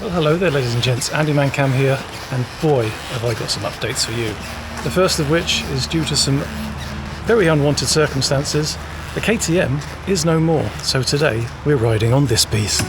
Well, hello there, ladies and gents. AndyManCam here, and boy, have I got some updates for you. The first of which is due to some very unwanted circumstances. The KTM is no more, so today we're riding on this beast.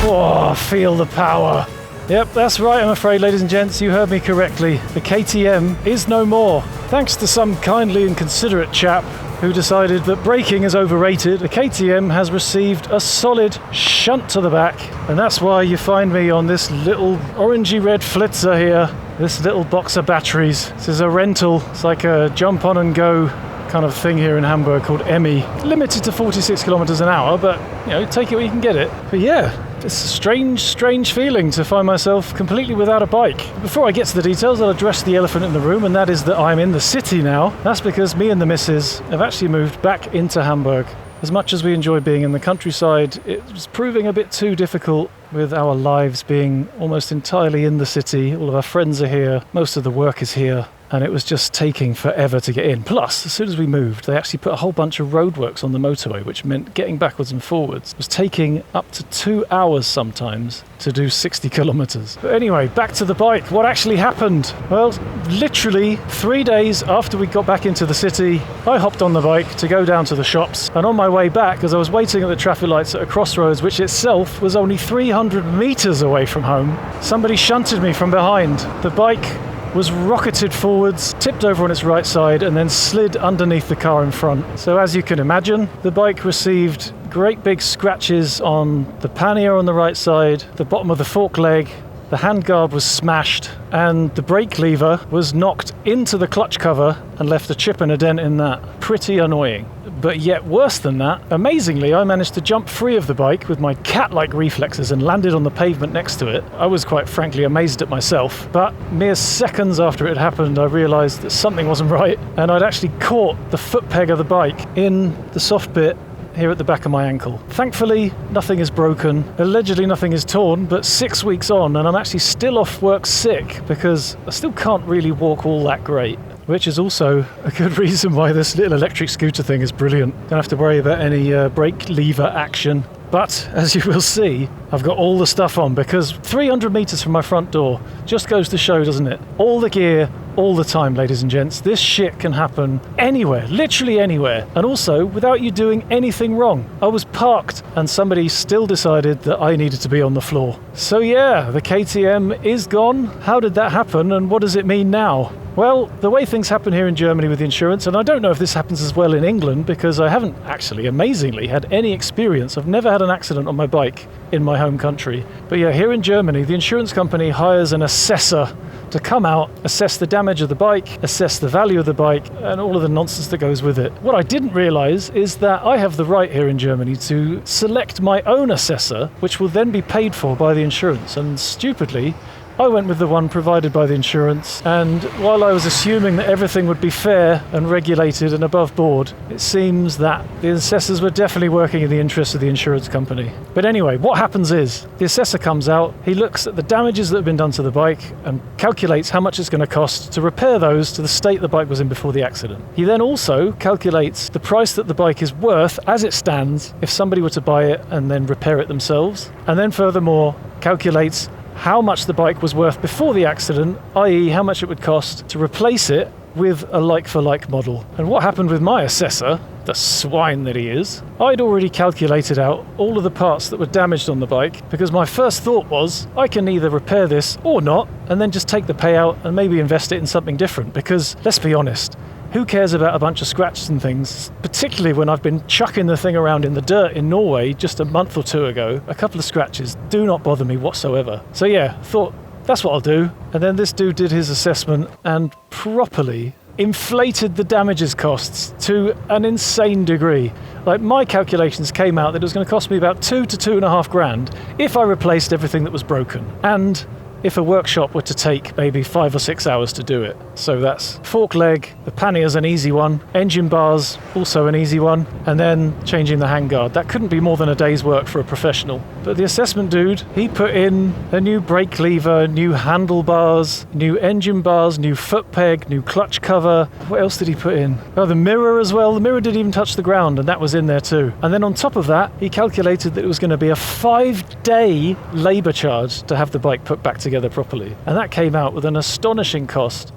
Oh, feel the power. Yep, that's right, I'm afraid, ladies and gents, you heard me correctly. The KTM is no more. Thanks to some kindly and considerate chap who decided that braking is overrated, the KTM has received a solid shunt to the back, and that's why you find me on this little orangey red Flitzer here, this little box of batteries. This is a rental, it's like a jump on and go kind of thing here in Hamburg called Emmy. Limited to 46 kilometers an hour, but you know, take it where you can get it. But yeah, it's a strange feeling to find myself completely without a bike. Before I get to the details, I'll address the elephant in the room, and that is that I'm in the city now. That's because me and the missus have actually moved back into Hamburg. As much as we enjoy being in the countryside, it was proving a bit too difficult with our lives being almost entirely in the city. All of our friends are here, most of the work is here, and it was just taking forever to get in. Plus, as soon as we moved, they actually put a whole bunch of roadworks on the motorway, which meant getting backwards and forwards. It was taking up to 2 hours sometimes to do 60 kilometers. But anyway, back to the bike. What actually happened? Well, literally 3 days after we got back into the city, I hopped on the bike to go down to the shops. And on my way back, as I was waiting at the traffic lights at a crossroads, which itself was only 300 meters away from home, somebody shunted me from behind. The bike was rocketed forwards, tipped over on its right side, and then slid underneath the car in front. So as you can imagine, the bike received great big scratches on the pannier on the right side, the bottom of the fork leg, the handguard was smashed, and the brake lever was knocked into the clutch cover and left a chip and a dent in that. Pretty annoying. But yet worse than that, amazingly, I managed to jump free of the bike with my cat-like reflexes and landed on the pavement next to it. I was quite frankly amazed at myself, but mere seconds after it happened, I realised that something wasn't right, and I'd actually caught the foot peg of the bike in the soft bit here at the back of my ankle. Thankfully, nothing is broken. Allegedly, nothing is torn, but 6 weeks on, and I'm actually still off work sick because I still can't really walk all that great. Which is also a good reason why this little electric scooter thing is brilliant. Don't have to worry about any brake lever action. But, as you will see, I've got all the stuff on because 300 meters from my front door just goes to show, doesn't it? All the gear, all the time, ladies and gents. This shit can happen anywhere, literally anywhere. And also, without you doing anything wrong. I was parked and somebody still decided that I needed to be on the floor. So yeah, the KTM is gone. How did that happen and what does it mean now? Well, the way things happen here in Germany with insurance, and I don't know if this happens as well in England because I haven't actually, amazingly, had any experience. I've never had an accident on my bike in my home country. But yeah, here in Germany, the insurance company hires an assessor to come out, assess the damage of the bike, assess the value of the bike, and all of the nonsense that goes with it. What I didn't realise is that I have the right here in Germany to select my own assessor, which will then be paid for by the insurance. And stupidly, I went with the one provided by the insurance, and while I was assuming that everything would be fair and regulated and above board, it seems that the assessors were definitely working in the interest of the insurance company. But anyway, what happens is, the assessor comes out, he looks at the damages that have been done to the bike and calculates how much it's going to cost to repair those to the state the bike was in before the accident. He then also calculates the price that the bike is worth as it stands if somebody were to buy it and then repair it themselves, and then furthermore calculates how much the bike was worth before the accident, i.e. how much it would cost to replace it with a like-for-like model. And what happened with my assessor, the swine that he is, I'd already calculated out all of the parts that were damaged on the bike because my first thought was, I can either repair this or not, and then just take the payout and maybe invest it in something different because, let's be honest, who cares about a bunch of scratches and things, particularly when I've been chucking the thing around in the dirt in Norway just a month or two ago. A couple of scratches do not bother me whatsoever. So yeah, thought, that's what I'll do. And then this dude did his assessment and properly inflated the damages costs to an insane degree. Like, my calculations came out that it was going to cost me about 2 to 2.5 grand if I replaced everything that was broken. And if a workshop were to take maybe 5 or 6 hours to do it. So that's fork leg, the panniers an easy one, engine bars also an easy one, and then changing the handguard. That couldn't be more than a day's work for a professional. But the assessment dude, he put in a new brake lever, new handlebars, new engine bars, new foot peg, new clutch cover. What else did he put in? Oh, the mirror as well. The mirror didn't even touch the ground, and that was in there too. And then on top of that, he calculated that it was going to be a 5-day labour charge to have the bike put back together properly. And that came out with an astonishing cost.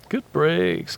Good brakes,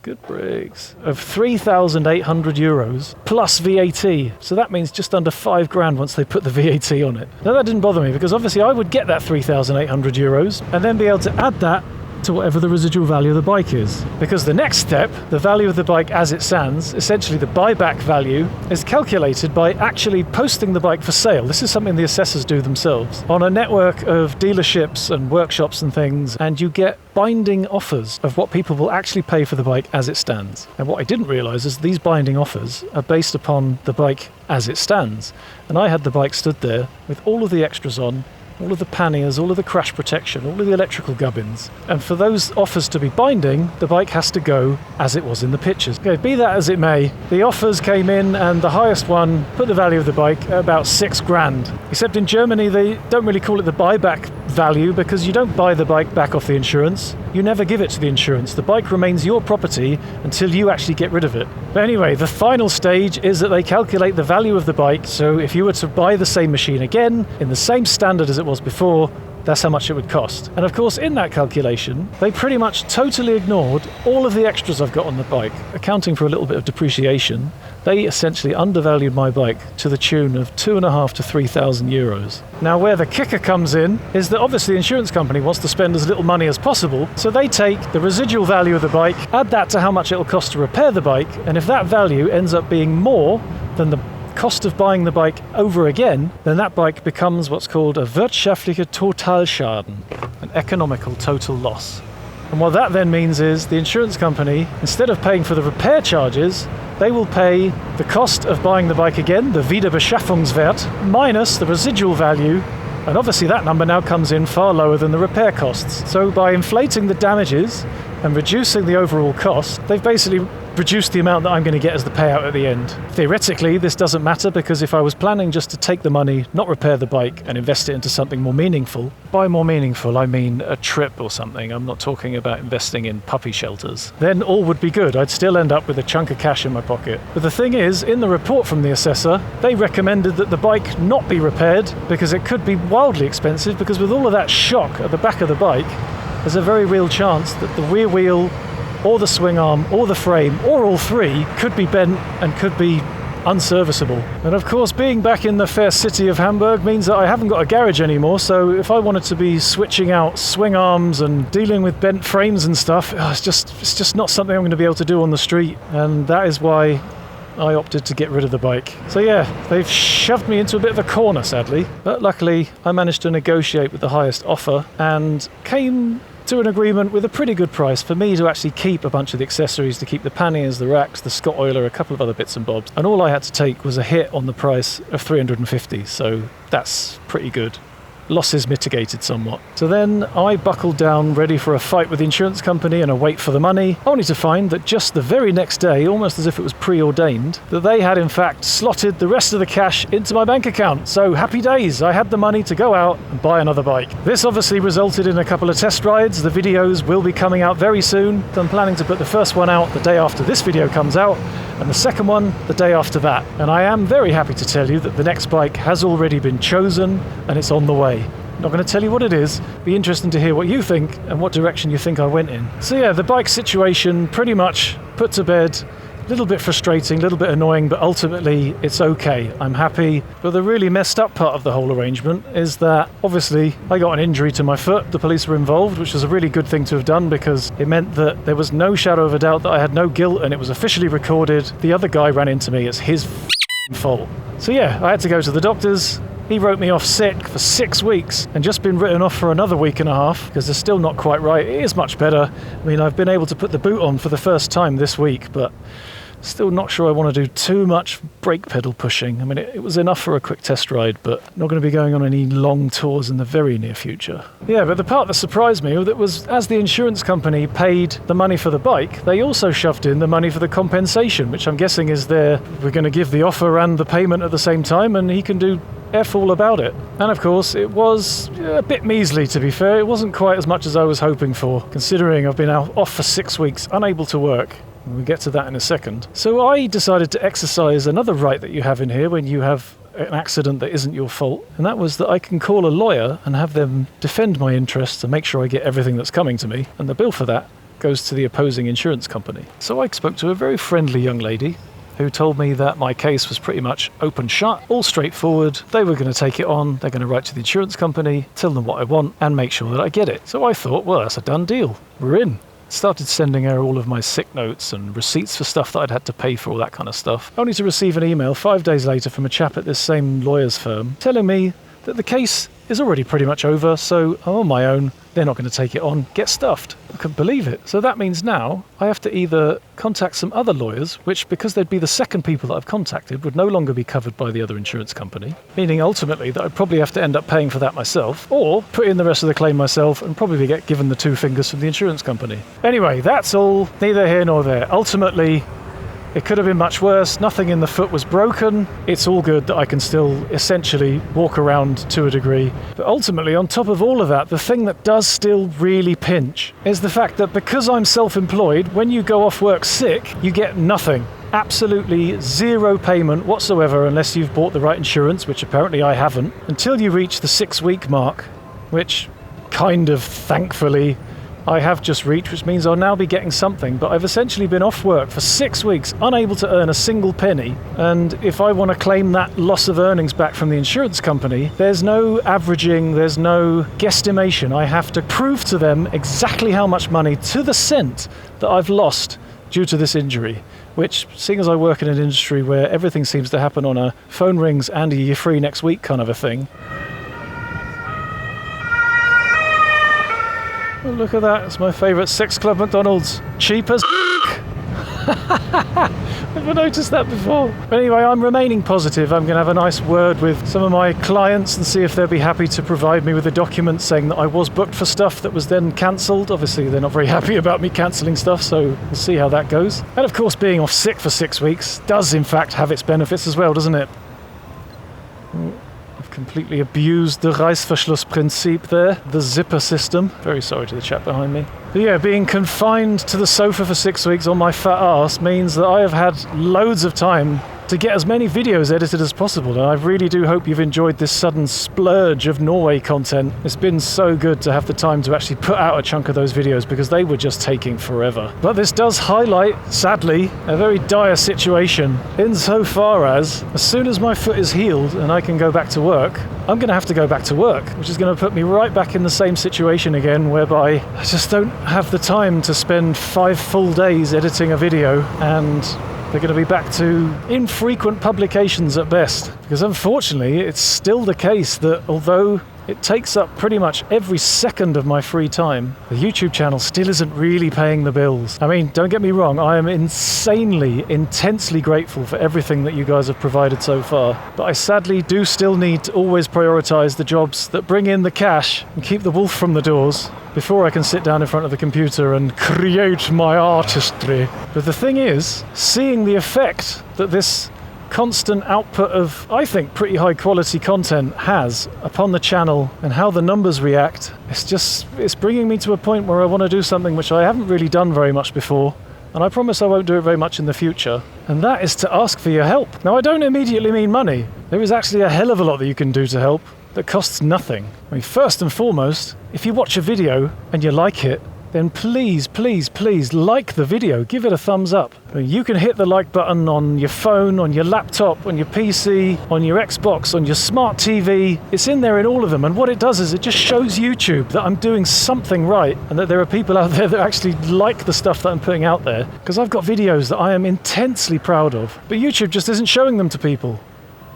of €3,800 plus VAT. So that means just under £5,000 once they put the VAT on it. Now that didn't bother me because obviously I would get that €3,800 and then be able to add that to whatever the residual value of the bike is. Because the next step, the value of the bike as it stands, essentially the buyback value, is calculated by actually posting the bike for sale. This is something the assessors do themselves on a network of dealerships and workshops and things, and you get binding offers of what people will actually pay for the bike as it stands. And what I didn't realise is these binding offers are based upon the bike as it stands. And I had the bike stood there with all of the extras on, all of the panniers, all of the crash protection, all of the electrical gubbins. And for those offers to be binding, the bike has to go as it was in the pictures. Okay, be that as it may, the offers came in and the highest one put the value of the bike at about £6,000. Except in Germany, they don't really call it the buyback value because you don't buy the bike back off the insurance. You never give it to the insurance. The bike remains your property until you actually get rid of it. But anyway, the final stage is that they calculate the value of the bike. So if you were to buy the same machine again, in the same standard as it was before, that's how much it would cost. And of course, in that calculation, they pretty much totally ignored all of the extras I've got on the bike. Accounting for a little bit of depreciation, they essentially undervalued my bike to the tune of €2,500 to €3,000. Now, where the kicker comes in is that obviously the insurance company wants to spend as little money as possible, so they take the residual value of the bike, add that to how much it'll cost to repair the bike, and if that value ends up being more than the cost of buying the bike over again, then that bike becomes what's called a wirtschaftlicher Totalschaden, an economical total loss. And what that then means is the insurance company, instead of paying for the repair charges, they will pay the cost of buying the bike again, the Wiederbeschaffungswert, minus the residual value, and obviously that number now comes in far lower than the repair costs. So by inflating the damages and reducing the overall cost, they've basically reduce the amount that I'm going to get as the payout at the end. Theoretically, this doesn't matter because if I was planning just to take the money, not repair the bike and invest it into something more meaningful, by more meaningful I mean a trip or something, I'm not talking about investing in puppy shelters, then all would be good. I'd still end up with a chunk of cash in my pocket. But the thing is, in the report from the assessor, they recommended that the bike not be repaired because it could be wildly expensive, because with all of that shock at the back of the bike, there's a very real chance that the rear wheel or the swing arm, or the frame, or all three could be bent and could be unserviceable. And of course, being back in the fair city of Hamburg means that I haven't got a garage anymore, so if I wanted to be switching out swing arms and dealing with bent frames and stuff, it's just not something I'm going to be able to do on the street, and that is why I opted to get rid of the bike. So yeah, they've shoved me into a bit of a corner, sadly, but luckily I managed to negotiate with the highest offer and came to an agreement with a pretty good price for me to actually keep a bunch of the accessories, to keep the panniers, the racks, the Scott oiler, a couple of other bits and bobs. And all I had to take was a hit on the price of $350, so that's pretty good. Losses mitigated somewhat. So then I buckled down, ready for a fight with the insurance company and a wait for the money, only to find that just the very next day, almost as if it was preordained, that they had in fact slotted the rest of the cash into my bank account. So happy days, I had the money to go out and buy another bike. This obviously resulted in a couple of test rides. The videos will be coming out very soon. I'm planning to put the first one out the day after this video comes out, and the second one the day after that. And I am very happy to tell you that the next bike has already been chosen and it's on the way. Not going to tell you what it is. Be interesting to hear what you think and what direction you think I went in. So yeah, the bike situation pretty much put to bed. A little bit frustrating, a little bit annoying, but ultimately it's okay. I'm happy. But the really messed up part of the whole arrangement is that obviously I got an injury to my foot. The police were involved, which was a really good thing to have done because it meant that there was no shadow of a doubt that I had no guilt and it was officially recorded. The other guy ran into me. It's his fault. So yeah, I had to go to the doctors. He wrote me off sick for 6 weeks and just been written off for another week and a half because they're still not quite right. It is much better. I mean, I've been able to put the boot on for the first time this week, but Still not sure I want to do too much brake pedal pushing. I mean, it was enough for a quick test ride, but not going to be going on any long tours in the very near future. Yeah, but the part that surprised me was as the insurance company paid the money for the bike, they also shoved in the money for the compensation, which I'm guessing is we're going to give the offer and the payment at the same time, and he can do F all about it. And of course, it was a bit measly, to be fair. It wasn't quite as much as I was hoping for, considering I've been off for 6 weeks, unable to work. We'll get to that in a second. So I decided to exercise another right that you have in here when you have an accident that isn't your fault, and that was that I can call a lawyer and have them defend my interests and make sure I get everything that's coming to me, and the bill for that goes to the opposing insurance company. So I spoke to a very friendly young lady who told me that my case was pretty much open shut, all straightforward. They were going to take it on, they're going to write to the insurance company, tell them what I want, and make sure that I get it. So I thought, well, that's a done deal. We're in. Started sending her all of my sick notes and receipts for stuff that I'd had to pay for, all that kind of stuff. Only to receive an email 5 days later from a chap at this same lawyer's firm telling me that the case is already pretty much over, so I'm on my own. They're not going to take it on. Get stuffed. I couldn't believe it. So that means now I have to either contact some other lawyers, which, because they'd be the second people that I've contacted, would no longer be covered by the other insurance company, meaning ultimately that I'd probably have to end up paying for that myself, or put in the rest of the claim myself and probably get given the 2 fingers from the insurance company. Anyway, that's all neither here nor there. Ultimately, it could have been much worse. Nothing in the foot was broken. It's all good that I can still essentially walk around to a degree. But ultimately, on top of all of that, the thing that does still really pinch is the fact that because I'm self-employed, when you go off work sick, you get nothing. Absolutely zero payment whatsoever unless you've bought the right insurance, which apparently I haven't, until you reach the 6-week mark, which kind of thankfully I have just reached, which means I'll now be getting something, but I've essentially been off work for 6 weeks, unable to earn a single penny, and if I want to claim that loss of earnings back from the insurance company, there's no averaging, there's no guesstimation. I have to prove to them exactly how much money to the cent that I've lost due to this injury, which, seeing as I work in an industry where everything seems to happen on a phone rings, Andy, you're free next week kind of a thing. Oh, look at that, it's my favourite Sex Club McDonald's. Cheap as Never noticed that before. But anyway, I'm remaining positive. I'm going to have a nice word with some of my clients and see if they'll be happy to provide me with a document saying that I was booked for stuff that was then cancelled. Obviously, they're not very happy about me cancelling stuff, so we'll see how that goes. And of course, being off sick for 6 weeks does in fact have its benefits as well, doesn't it? I've completely abused the Reißverschlussprinzip there, the zipper system. Very sorry to the chap behind me. But yeah, being confined to the sofa for 6 weeks on my fat arse means that I have had loads of time to get as many videos edited as possible, and I really do hope you've enjoyed this sudden splurge of Norway content. It's been so good to have the time to actually put out a chunk of those videos because they were just taking forever. But this does highlight, sadly, a very dire situation insofar as soon as my foot is healed and I can go back to work, I'm going to have to go back to work, which is going to put me right back in the same situation again, whereby I just don't have the time to spend 5 full days editing a video, and they're going to be back to infrequent publications at best. Because unfortunately, it's still the case that although it takes up pretty much every second of my free time, the YouTube channel still isn't really paying the bills. I mean, don't get me wrong, I am insanely, intensely grateful for everything that you guys have provided so far. But I sadly do still need to always prioritize the jobs that bring in the cash and keep the wolf from the doors before I can sit down in front of the computer and create my artistry. But the thing is, seeing the effect that this constant output of, I think, pretty high quality content has upon the channel and how the numbers react, it's bringing me to a point where I want to do something which I haven't really done very much before, and I promise I won't do it very much in the future, and that is to ask for your help. Now, I don't immediately mean money. There is actually a hell of a lot that you can do to help that costs nothing. I mean, first and foremost, if you watch a video and you like it, then please, please, please like the video. Give it a thumbs up. You can hit the like button on your phone, on your laptop, on your PC, on your Xbox, on your smart TV. It's in there in all of them. And what it does is it just shows YouTube that I'm doing something right and that there are people out there that actually like the stuff that I'm putting out there. Because I've got videos that I am intensely proud of, but YouTube just isn't showing them to people.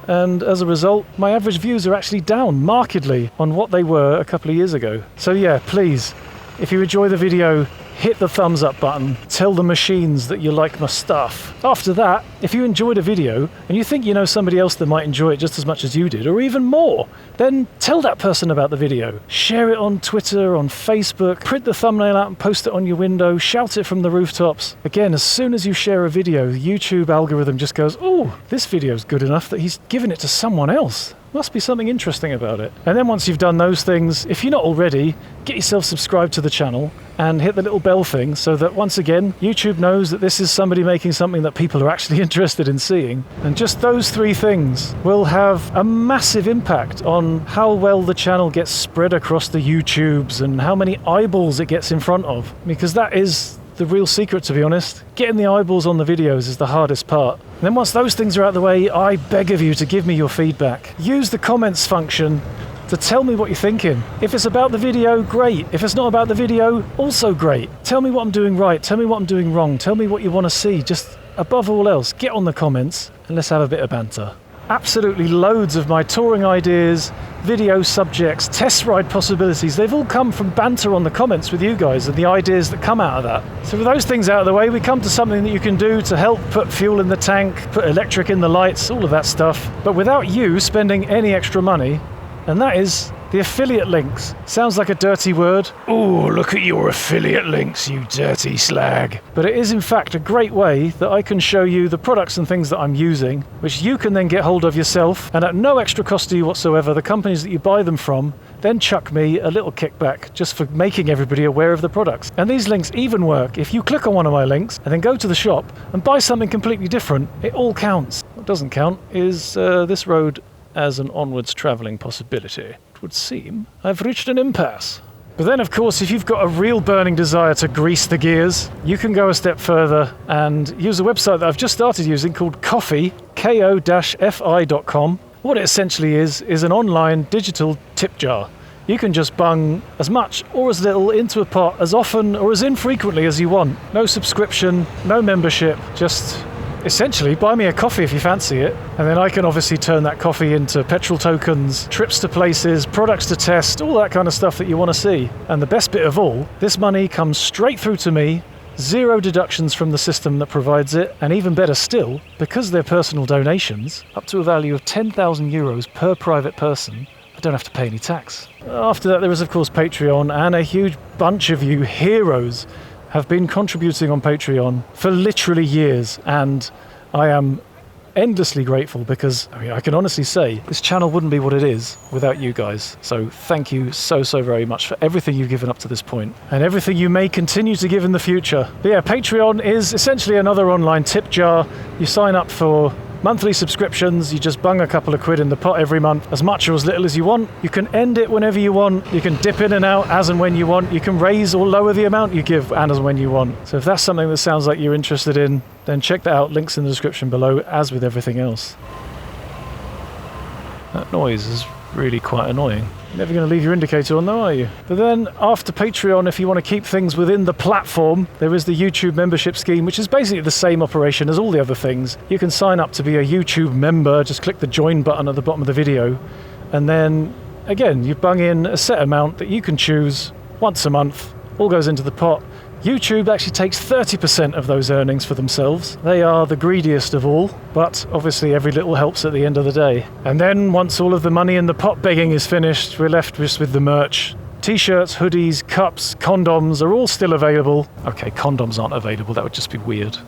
And as a result, my average views are actually down markedly on what they were a couple of years ago. So yeah, please, if you enjoy the video, hit the thumbs up button, tell the machines that you like my stuff. After that, if you enjoyed a video and you think you know somebody else that might enjoy it just as much as you did, or even more, then tell that person about the video. Share it on Twitter, on Facebook, print the thumbnail out and post it on your window, shout it from the rooftops. Again, as soon as you share a video, the YouTube algorithm just goes, oh, this video's good enough that he's given it to someone else. Must be something interesting about it. And then once you've done those things, if you're not already, get yourself subscribed to the channel and hit the little bell thing so that once again, YouTube knows that this is somebody making something that people are actually interested in seeing. And just those 3 things will have a massive impact on how well the channel gets spread across the YouTubes and how many eyeballs it gets in front of. Because that is the real secret, to be honest. Getting the eyeballs on the videos is the hardest part. And then once those things are out of the way, I beg of you to give me your feedback. Use the comments function to tell me what you're thinking. If it's about the video, great. If it's not about the video, also great. Tell me what I'm doing right. Tell me what I'm doing wrong. Tell me what you want to see. Just above all else, get on the comments and let's have a bit of banter. Absolutely loads of my touring ideas, video subjects, test ride possibilities, they've all come from banter on the comments with you guys and the ideas that come out of that. So with those things out of the way, we come to something that you can do to help put fuel in the tank, put electric in the lights, all of that stuff, but without you spending any extra money, and that is the affiliate links. Sounds like a dirty word. Ooh, look at your affiliate links, you dirty slag. But it is in fact a great way that I can show you the products and things that I'm using, which you can then get hold of yourself, and at no extra cost to you whatsoever, the companies that you buy them from then chuck me a little kickback just for making everybody aware of the products. And these links even work if you click on one of my links and then go to the shop and buy something completely different. It all counts. What doesn't count is this road as an onwards travelling possibility. Would seem I've reached an impasse. But then of course, if you've got a real burning desire to grease the gears, you can go a step further and use a website that I've just started using called Ko-fi, ko-fi.com. What it essentially is an online digital tip jar. You can just bung as much or as little into a pot as often or as infrequently as you want. No subscription, no membership, just essentially buy me a coffee if you fancy it, and then I can obviously turn that coffee into petrol tokens, trips to places, products to test, all that kind of stuff that you want to see. And the best bit of all, this money comes straight through to me, 0 deductions from the system that provides it, and even better still, because they're personal donations, up to a value of 10,000 euros per private person, I don't have to pay any tax. After that there is of course Patreon, and a huge bunch of you heroes have been contributing on Patreon for literally years, and I am endlessly grateful because I can honestly say this channel wouldn't be what it is without you guys. So thank you so very much for everything you've given up to this point and everything you may continue to give in the future. But yeah, Patreon is essentially another online tip jar. You sign up for monthly subscriptions, you just bung a couple of quid in the pot every month, as much or as little as you want. You can end it whenever you want, you can dip in and out as and when you want, you can raise or lower the amount you give and as and when you want. So if that's something that sounds like you're interested in, then check that out, links in the description below, as with everything else. That noise is really quite annoying. You're never going to leave your indicator on though, are you? But then after Patreon, if you want to keep things within the platform, there is the YouTube membership scheme, which is basically the same operation as all the other things. You can sign up to be a YouTube member, just click the join button at the bottom of the video, and then again you bung in a set amount that you can choose once a month, all goes into the pot. YouTube actually takes 30% of those earnings for themselves. They are the greediest of all, but obviously every little helps at the end of the day. And then once all of the money in the pot begging is finished, we're left just with the merch. T-shirts, hoodies, cups, condoms are all still available. Okay, condoms aren't available, that would just be weird.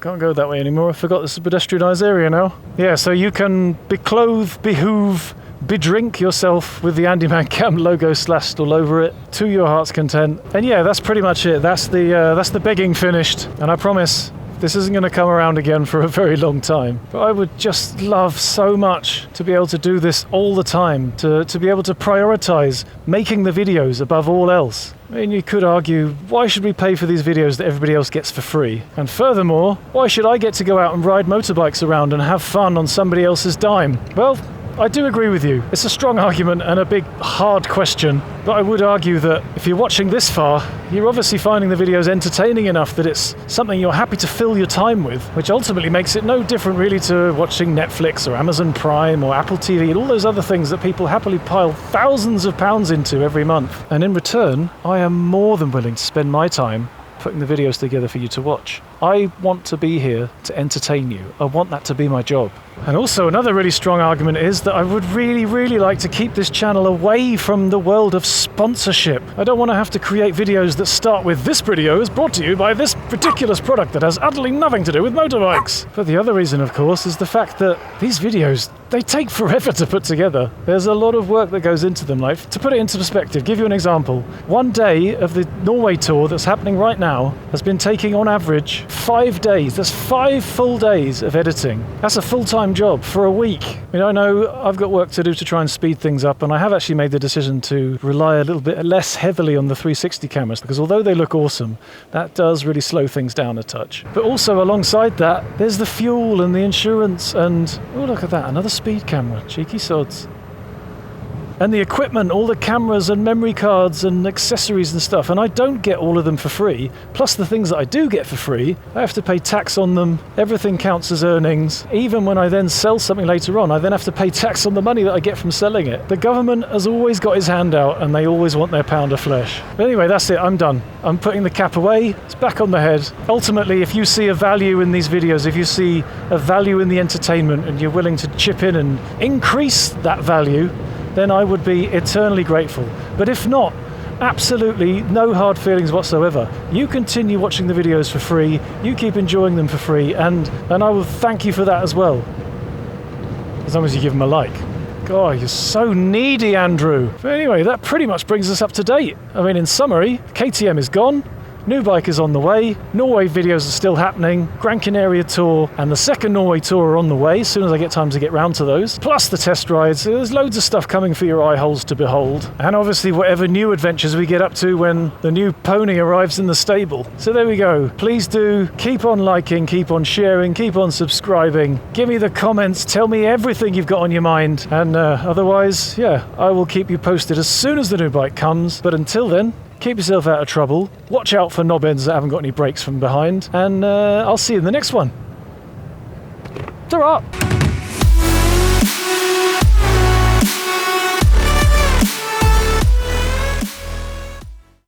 Can't go that way anymore, I forgot this is a pedestrianised area now. Yeah, so you can beclothe, behoove, bedrink yourself with the AndyManCam logo slashed all over it to your heart's content. And yeah, that's pretty much it. That's the begging finished. And I promise this isn't going to come around again for a very long time. But I would just love so much to be able to do this all the time, to be able to prioritize making the videos above all else. I mean, you could argue, why should we pay for these videos that everybody else gets for free? And furthermore, why should I get to go out and ride motorbikes around and have fun on somebody else's dime? Well, I do agree with you. It's a strong argument and a big, hard question, but I would argue that if you're watching this far, you're obviously finding the videos entertaining enough that it's something you're happy to fill your time with, which ultimately makes it no different really to watching Netflix or Amazon Prime or Apple TV and all those other things that people happily pile thousands of pounds into every month. And in return, I am more than willing to spend my time putting the videos together for you to watch. I want to be here to entertain you. I want that to be my job. And also another really strong argument is that I would really, really like to keep this channel away from the world of sponsorship. I don't want to have to create videos that start with "this video is brought to you by this ridiculous product that has utterly nothing to do with motorbikes." But the other reason, of course, is the fact that these videos, they take forever to put together. There's a lot of work that goes into them. Like, to put it into perspective, give you an example. One day of the Norway tour that's happening right now has been taking on average 5 days. That's 5 full days of editing. That's a full-time job for a week. I mean, I know I've got work to do to try and speed things up, and I have actually made the decision to rely a little bit less heavily on the 360 cameras, because although they look awesome, that does really slow things down a touch. But also alongside that, there's the fuel and the insurance and, oh, look at that, another speed camera, cheeky sods. And the equipment, all the cameras and memory cards and accessories and stuff, and I don't get all of them for free. Plus the things that I do get for free, I have to pay tax on them. Everything counts as earnings. Even when I then sell something later on, I then have to pay tax on the money that I get from selling it. The government has always got his hand out, and they always want their pound of flesh. But anyway, that's it, I'm done. I'm putting the cap away, it's back on the head. Ultimately, if you see a value in these videos, if you see a value in the entertainment, and you're willing to chip in and increase that value, then I would be eternally grateful. But if not, absolutely no hard feelings whatsoever. You continue watching the videos for free, you keep enjoying them for free, and I will thank you for that as well. As long as you give them a like. God, you're so needy, Andrew. But anyway, that pretty much brings us up to date. I mean, in summary, KTM is gone. New bike is on the way, Norway videos are still happening, Gran Canaria tour and the second Norway tour are on the way as soon as I get time to get round to those, plus the test rides. There's loads of stuff coming for your eye holes to behold, and obviously whatever new adventures we get up to when the new pony arrives in the stable. So there we go. Please do keep on liking, keep on sharing, keep on subscribing, give me the comments, tell me everything you've got on your mind, and otherwise, yeah, I will keep you posted as soon as the new bike comes. But until then, keep yourself out of trouble, watch out for knob ends that haven't got any brakes from behind, and I'll see you in the next one. Ta-ra!